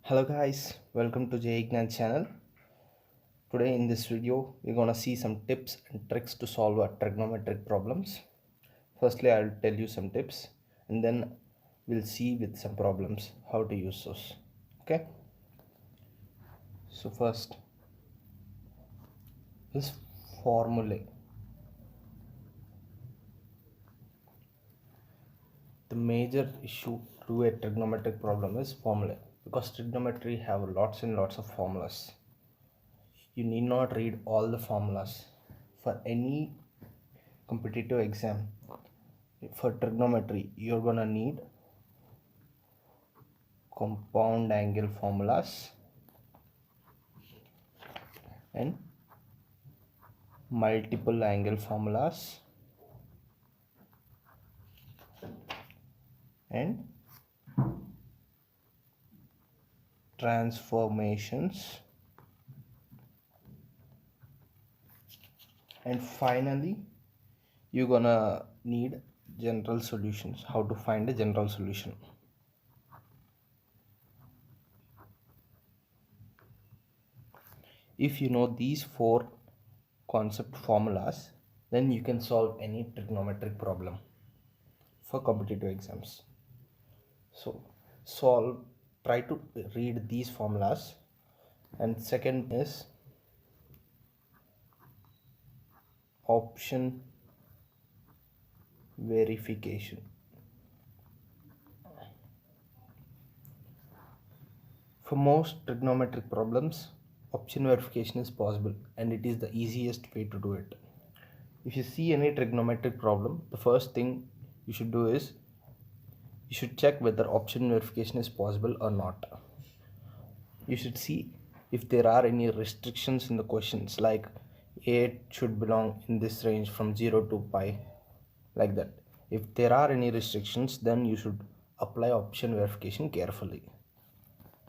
Hello guys, welcome to Jay Ignan channel. Today in this video we're gonna see some tips and tricks to solve our trigonometric problems. Firstly, I'll tell you some tips and then we'll see with some problems how to use those. Okay, so first is formulae. The major issue to a trigonometric problem is formulae, because trigonometry have lots and lots of formulas. You need not read all the formulas for any competitive exam. For trigonometry, you're gonna need compound angle formulas and multiple angle formulas and transformations, and finally you're gonna need general solutions, how to find a general solution. If you know these four concept formulas, then you can solve any trigonometric problem for competitive exams. So try to read these formulas. And second is option verification. For most trigonometric problems, option verification is possible and it is the easiest way to do it. If you see any trigonometric problem, the first thing you should do is you should check whether option verification is possible or not. You should see if there are any restrictions in the questions, like a should belong in this range from 0 to pi, like that. If there are any restrictions, then you should apply option verification carefully.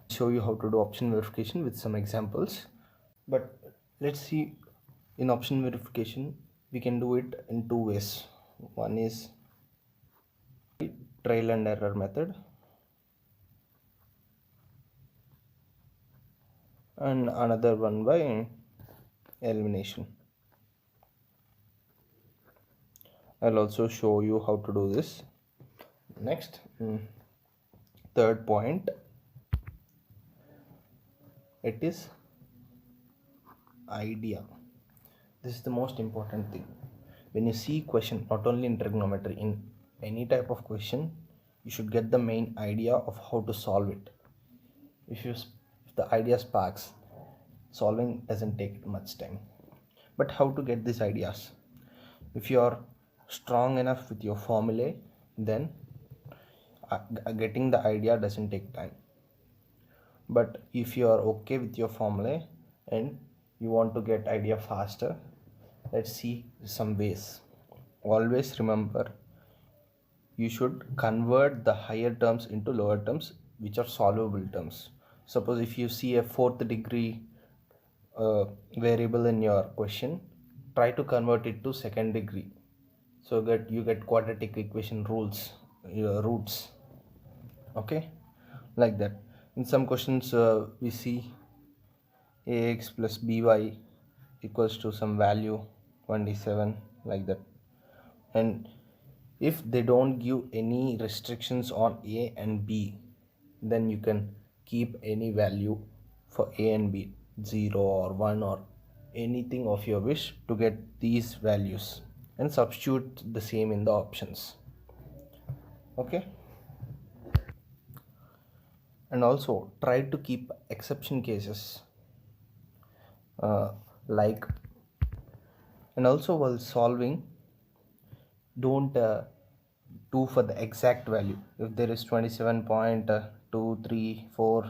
Show you how to do option verification with some examples, but let's see. In option verification we can do it in two ways. One is trial and error method, and another one by elimination. I'll also show you how to do this next. Third point, it is idea. This is the most important thing. When you see question, not only in trigonometry, in any type of question, you should get the main idea of how to solve it. If the idea sparks, solving doesn't take much time. But how to get these ideas? If you are strong enough with your formulae, then getting the idea doesn't take time. But if you are okay with your formulae and you want to get idea faster, let's see some ways. Always remember, you should convert the higher terms into lower terms which are solvable terms. Suppose if you see a fourth degree variable in your question, try to convert it to second degree so that you get quadratic equation rules, roots. Okay, like that. In some questions we see ax plus by equals to some value 27, like that. And if they don't give any restrictions on a and b, then you can keep any value for a and b, 0 or 1 or anything of your wish, to get these values and substitute the same in the options. Okay, and also try to keep exception cases, like, and also while solving, don't do for the exact value. If there is 27.234,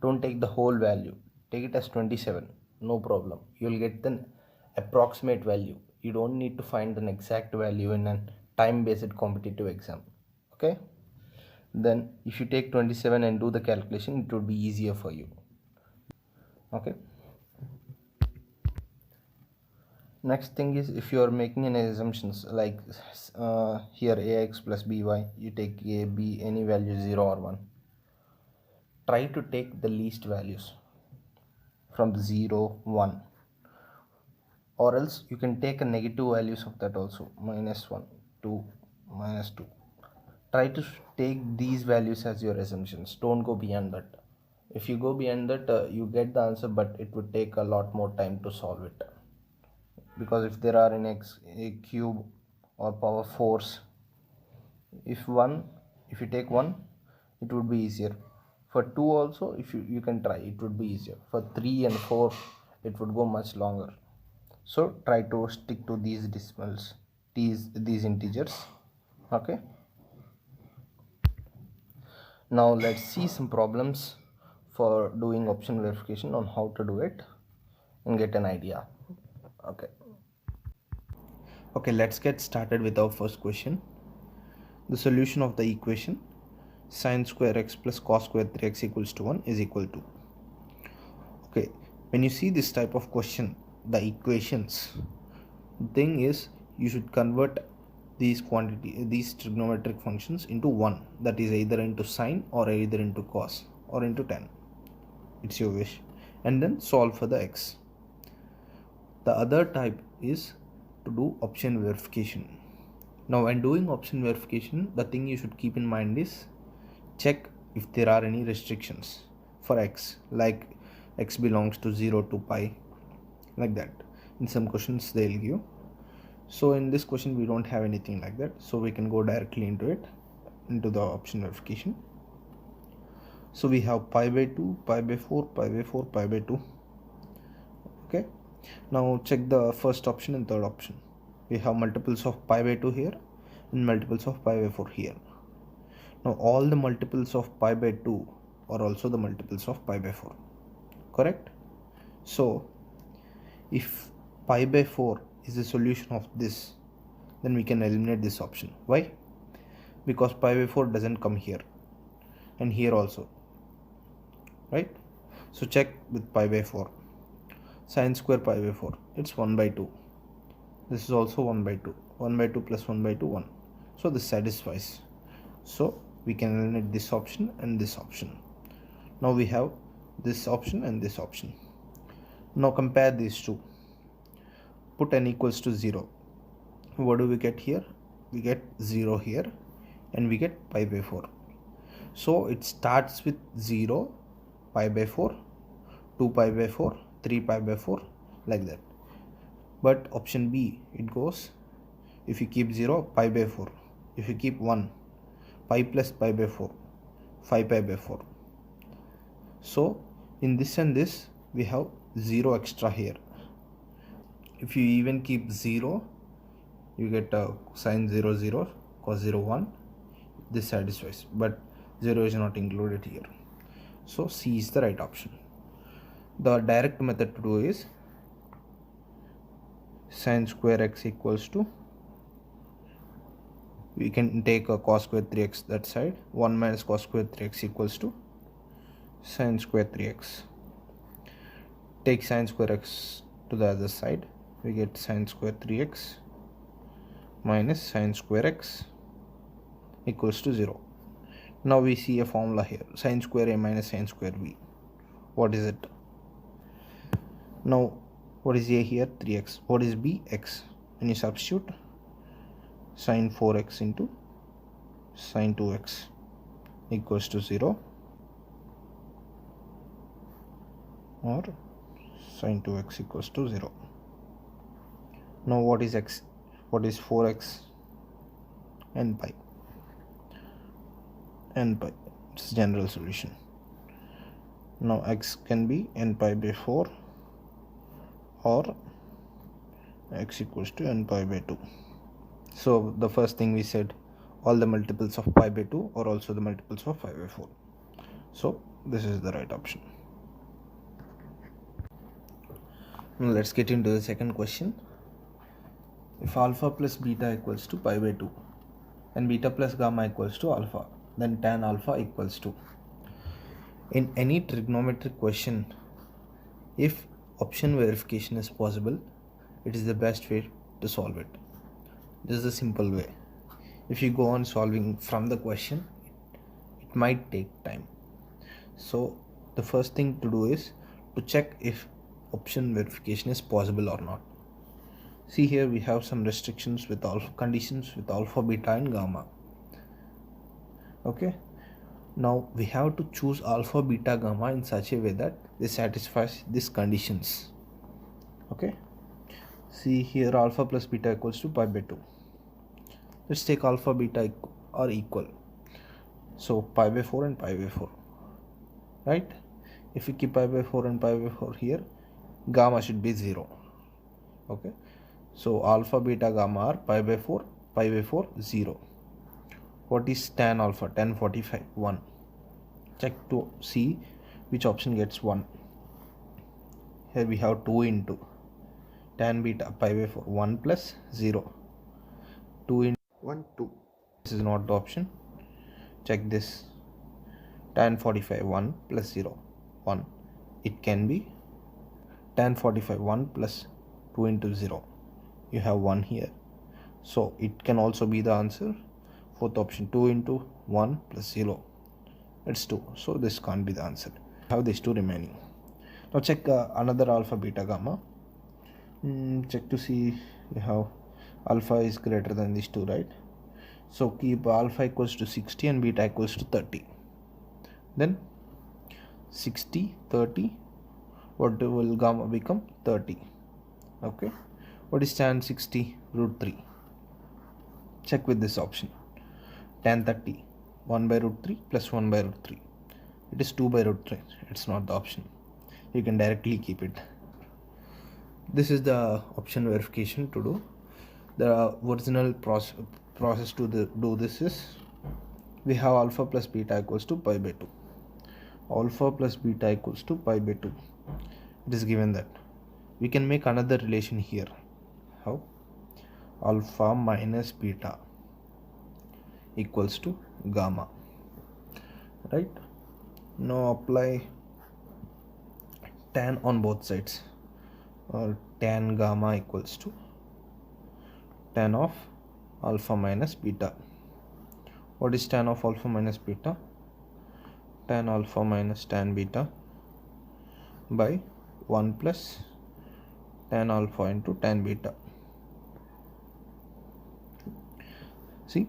don't take the whole value, take it as 27, no problem. You'll get the approximate value. You don't need to find an exact value in a time based competitive exam. Okay, then if you take 27 and do the calculation, it would be easier for you. Okay, next thing is, if you are making any assumptions, like here ax plus by, you take a b any value 0 or 1, try to take the least values from 0, 1, or else you can take a negative values of that also, -1, 2, -2. Try to take these values as your assumptions. Don't go beyond that. If you go beyond that, you get the answer, but it would take a lot more time to solve it, because if there are in a cube or power force, if you take 1, it would be easier. For 2 also, if you can try, it would be easier. For 3 and 4, it would go much longer. So try to stick to these decimals, these integers. Okay, now let's see some problems for doing option verification on how to do it and get an idea. Okay, let's get started with our first question. The solution of the equation sin square x plus cos square 3x equals to 1 is equal to. Okay, when you see this type of question, the equations, the thing is you should convert these trigonometric functions into 1, that is either into sine or either into cos or into tan. It's your wish. And then solve for the x. The other type is to do option verification. Now when doing option verification, the thing you should keep in mind is check if there are any restrictions for x, like x belongs to 0 to pi, like that. In some questions they'll give. So in this question we don't have anything like that, so we can go directly into the option verification. So we have pi by 2, pi by 4, pi by 4, pi by 2. Okay, now check the first option and third option. We have multiples of pi by 2 here and multiples of pi by 4 here. Now all the multiples of pi by 2 are also the multiples of pi by 4, correct? So if pi by 4 is the solution of this, then we can eliminate this option. Why? Because pi by 4 doesn't come here and here also, right? So check with pi by 4. Sin square pi by 4, it's 1 by 2. This is also 1 by 2. 1 by 2 plus 1 by 2, 1. So this satisfies. So we can eliminate this option and this option. Now we have this option and this option. Now compare these two. Put n equals to 0. What do we get here? We get 0 here and we get pi by 4. So it starts with 0, pi by 4, 2 pi by 4, 3 pi by 4, like that. But option B, it goes, if you keep 0, pi by 4. If you keep 1, pi plus pi by 4, 5 pi by 4. So in this and this, we have 0 extra here. If you even keep 0, you get sin 0, 0, cos 0, 1. This satisfies, but 0 is not included here. So C is the right option. The direct method to do is sin square x equals to, we can take a cos square 3x that side, 1 minus cos square 3x equals to sin square 3x. Take sin square x to the other side, we get sin square 3x minus sin square x equals to 0. Now we see a formula here, sin square a minus sin square b. What is it? Now what is a here? 3x. What is b? X. When you substitute, sin 4x into sin 2x equals to 0, or sin 2x equals to 0. Now what is x? What is 4x? N pi. N pi. It's general solution. Now x can be n pi by 4 or x equals to n pi by 2. So the first thing we said, all the multiples of pi by 2 are also the multiples of pi by 4. So this is the right option. Now let's get into the second question. If alpha plus beta equals to pi by 2 and beta plus gamma equals to alpha, then tan alpha equals to. In any trigonometric question, if option verification is possible, it is the best way to solve it. This is a simple way. If you go on solving from the question, it might take time. So the first thing to do is to check if option verification is possible or not. See, here we have some restrictions with alpha conditions with alpha, beta and gamma. Okay, now we have to choose alpha, beta, gamma in such a way that they satisfies these conditions. Okay, see here, alpha plus beta equals to pi by 2. Let's take alpha, beta are equal, so pi by 4 and pi by 4, right? If we keep pi by 4 and pi by 4 here, gamma should be 0. Okay, so alpha, beta, gamma are pi by 4, 0. What is tan alpha? Tan 45, 1. Check to see which option gets 1. Here we have 2 into tan beta pi by 4, 1 plus 0. 2 into 1, 2. This is not the option. Check this. Tan 45, 1 plus 0, 1. It can be tan 45, 1 plus 2 into 0. You have 1 here. So it can also be the answer. Fourth option, 2 into 1 plus 0. It's 2. So this can't be the answer. Have these two remaining. Now check another alpha, beta, gamma. Check to see how alpha is greater than these two, right? So keep alpha equals to 60 and beta equals to 30. Then 60, 30, what will gamma become? 30. Okay, what is tan 60? Root 3. Check with this option. Tan 30, 1 by root 3 plus 1 by root 3. It is 2 by root 3. It's not the option. You can directly keep it. This is the option verification to do. The original process to do this is, we have alpha plus beta equals to pi by 2. Alpha plus beta equals to pi by 2. It is given that. We can make another relation here. How? Alpha minus beta equals to gamma, right? Now apply tan on both sides, or tan gamma equals to tan of alpha minus beta. What is tan of alpha minus beta? Tan alpha minus tan beta by 1 plus tan alpha into tan beta. See,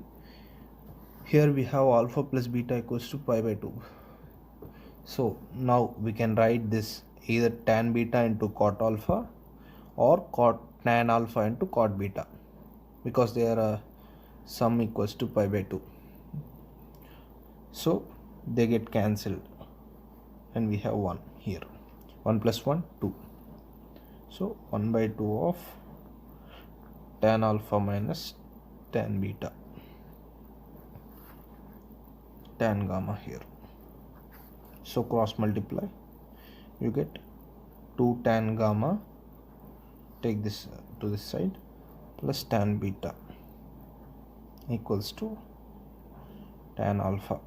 here we have alpha plus beta equals to pi by 2. So now we can write this either tan beta into cot alpha or tan alpha into cot beta, because they are sum equals to pi by 2. So they get cancelled and we have 1 here. 1 plus 1, 2. So 1 by 2 of tan alpha minus tan beta, tan gamma here. So cross multiply, you get 2 tan gamma, take this to this side, plus tan beta equals to tan alpha.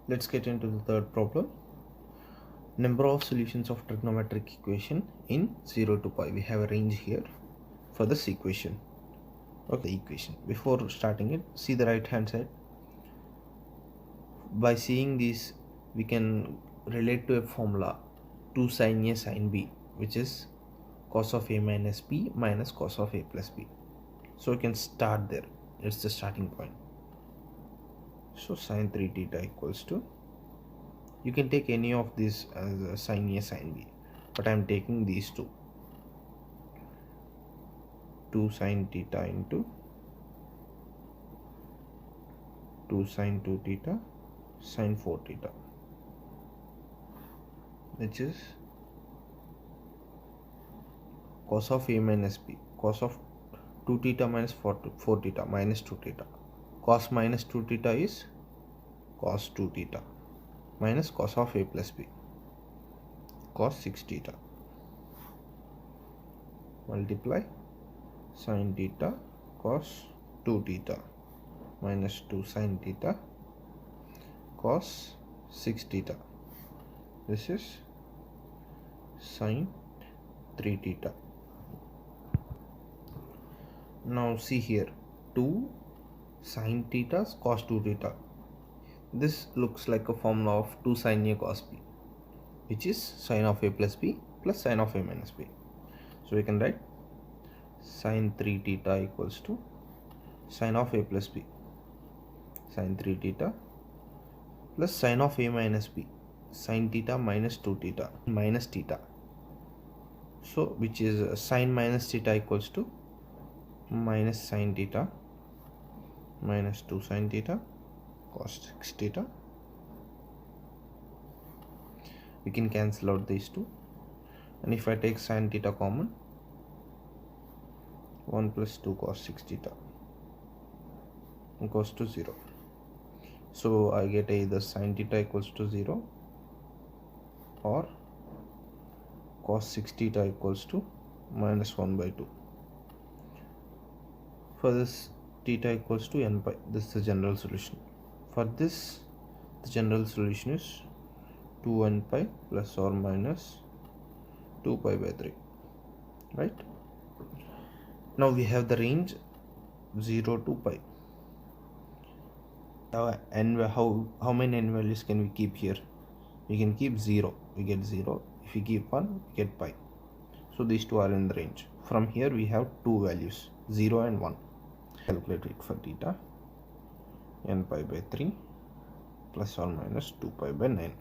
Let's get into the third problem. Number of solutions of trigonometric equation in 0 to pi. We have a range here for this equation. Okay, the equation. Before starting it, see the right hand side. By seeing this, we can relate to a formula 2 sin A sin B, which is cos of A minus B minus cos of A plus B. So we can start there. It's the starting point. So sin 3 theta equals to, you can take any of these as a sin A sin B, but I am taking these two. 2 sin theta into 2 sin 2 theta sin 4 theta, which is cos of A minus B, cos of 2 theta minus 4 theta minus 2 theta. Cos minus 2 theta is cos 2 theta minus cos of A plus B, cos 6 theta, multiply sin theta cos 2 theta minus 2 sin theta cos 6 theta. This is sin 3 theta. Now see here, 2 sin theta cos 2 theta. This looks like a formula of 2 sin A cos B, which is sin of A plus B plus sin of A minus B. So we can write sin 3 theta equals to sin of A plus B, sin 3 theta plus sin of A minus B, sin theta minus 2 theta minus theta. So which is sin minus theta equals to minus sin theta minus 2 sin theta cos 6 theta. We can cancel out these two, and if I take sin theta common, 1 plus 2 cos 6 theta equals to 0. So I get either sin theta equals to 0 or cos 6 theta equals to minus 1 by 2. For this, theta equals to n pi. This is the general solution. For this, the general solution is 2n pi plus or minus 2 pi by 3, right? Now we have the range 0 to pi. Now how many n values can we keep here? We can keep 0, we get 0. If we keep 1, we get pi. So these two are in the range. From here we have two values, 0 and 1. Calculate it for theta, n pi by 3 plus or minus 2 pi by 9.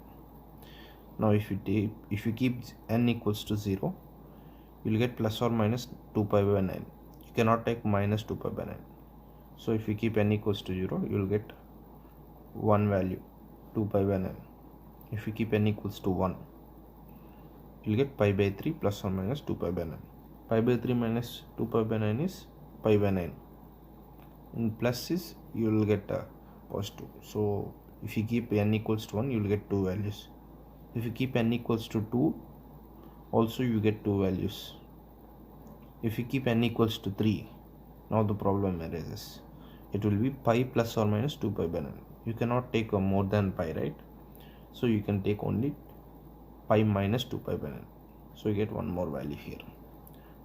Now if you keep n equals to 0, you will get plus or minus 2 pi by 9. You cannot take minus 2 pi by 9. So if you keep n equals to 0, you will get one value, 2 pi by 9. If you keep n equals to 1, you will get pi by 3 plus or minus 2 pi by 9. Pi by 3 minus 2 pi by 9 is pi by 9. And plus is you will get a positive. So if you keep n equals to 1, you will get two values. If you keep n equals to 2, also you get two values. If you keep n equals to 3, now the problem arises. It will be pi plus or minus 2 pi by 9. You cannot take a more than pi, right? So you can take only pi minus 2 pi by 9. So you get one more value here.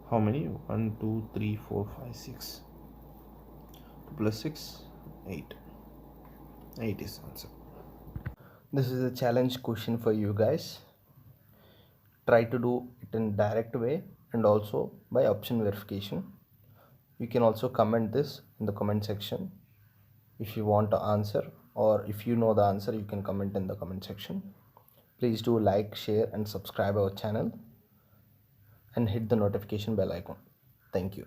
How many? 1, 2, 3, 4, 5, 6. 2 plus 6, 8. 8 is the answer. This is a challenge question for you guys. Try to do it in direct way and also by option verification. You can also comment this in the comment section if you want to answer, or if you know the answer, you can comment in the comment section. Please do like, share and subscribe our channel and hit the notification bell icon. Thank you.